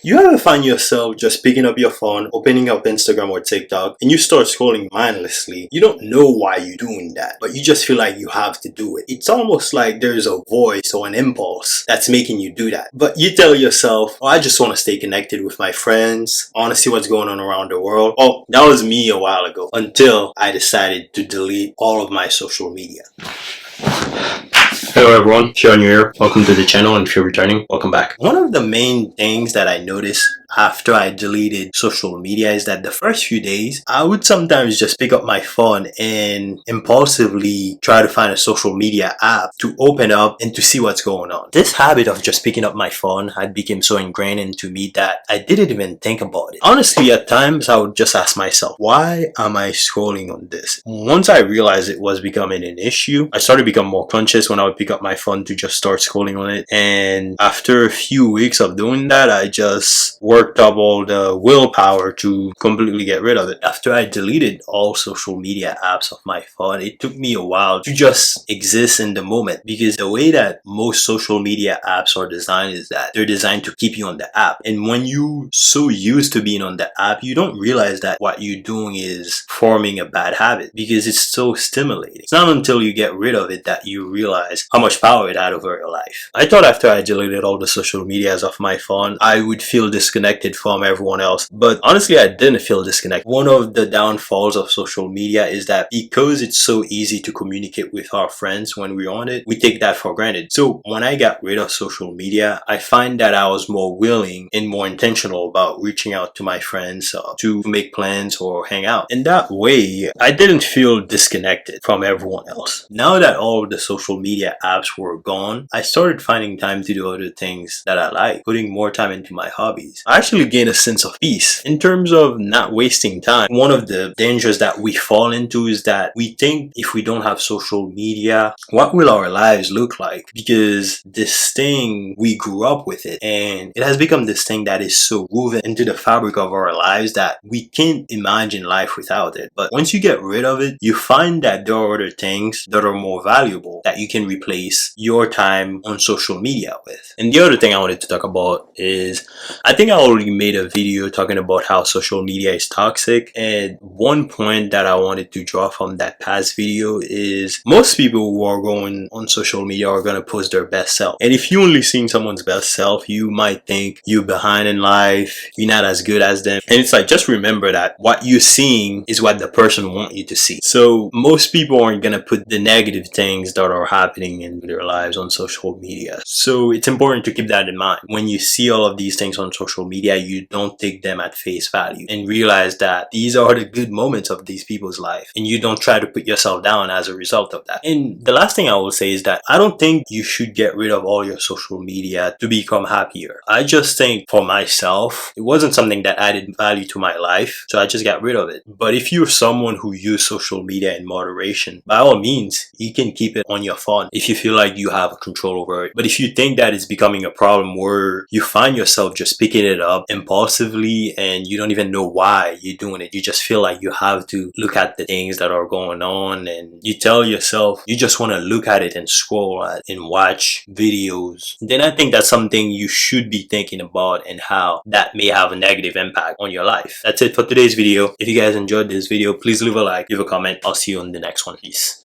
You ever find yourself just picking up your phone, opening up Instagram or TikTok, and you start scrolling mindlessly? You don't know why you're doing that, but you just feel like you have to do it. It's almost like there's a voice or an impulse that's making you do that. But you tell yourself, oh, I just want to stay connected with my friends. I want to see what's going on around the world. Oh, that was me a while ago until I decided to delete all of my social media. Hello everyone, if you're new here, welcome to the channel, and if you're returning, welcome back. One of the main things that I noticed after I deleted social media is that the first few days, I would sometimes just pick up my phone and impulsively try to find a social media app to open up and to see what's going on. This habit of just picking up my phone had become so ingrained into me that I didn't even think about it. Honestly, at times I would just ask myself, why am I scrolling on this? Once I realized it was becoming an issue, I started to become more conscious when I would pick up my phone to just start scrolling on it. And after a few weeks of doing that, I just worked up all the willpower to completely get rid of it. After I deleted all social media apps off my phone, it took me a while to just exist in the moment, because the way that most social media apps are designed is that they're designed to keep you on the app. And when you so used to being on the app, you don't realize that what you're doing is forming a bad habit because it's so stimulating. It's not until you get rid of it that you realize how much power it had over your life. I thought after I deleted all the social medias off my phone, I would feel disconnected from everyone else. But honestly, I didn't feel disconnected. One of the downfalls of social media is that because it's so easy to communicate with our friends when we're on it, we take that for granted. So when I got rid of social media, I find that I was more willing and more intentional about reaching out to my friends to make plans or hang out. And that way, I didn't feel disconnected from everyone else. Now that all of the social media apps were gone, I started finding time to do other things that I like, putting more time into my hobbies. I actually gained a sense of peace. In terms of not wasting time, one of the dangers that we fall into is that we think if we don't have social media, what will our lives look like? Because this thing, we grew up with it, and it has become this thing that is so woven into the fabric of our lives that we can't imagine life without it. But once you get rid of it, you find that there are other things that are more valuable that you can replace your time on social media with. And the other thing I wanted to talk about is, I think I already made a video talking about how social media is toxic, and one point that I wanted to draw from that past video is most people who are going on social media are going to post their best self. And if you only seeing someone's best self, you might think you're behind in life, you're not as good as them. And it's like, just remember that what you're seeing is what the person wants you to see. So most people aren't going to put the negative things that are happening in their lives on social media. So it's important to keep that in mind. When you see all of these things on social media, you don't take them at face value and realize that these are the good moments of these people's life, and you don't try to put yourself down as a result of that. And the last thing I will say is that I don't think you should get rid of all your social media to become happier. I just think for myself, it wasn't something that added value to my life, so I just got rid of it. But if you're someone who uses social media in moderation, by all means, you can keep it on your phone if you feel like you have control over it. But if you think that it's becoming a problem where you find yourself just picking it up impulsively and you don't even know why you're doing it, you just feel like you have to look at the things that are going on, and you tell yourself you just want to look at it and scroll at and watch videos, then I think that's something you should be thinking about and how that may have a negative impact on your life. That's it for today's video. If you guys enjoyed this video, please leave a like, leave a comment. I'll see you on the next one. Peace.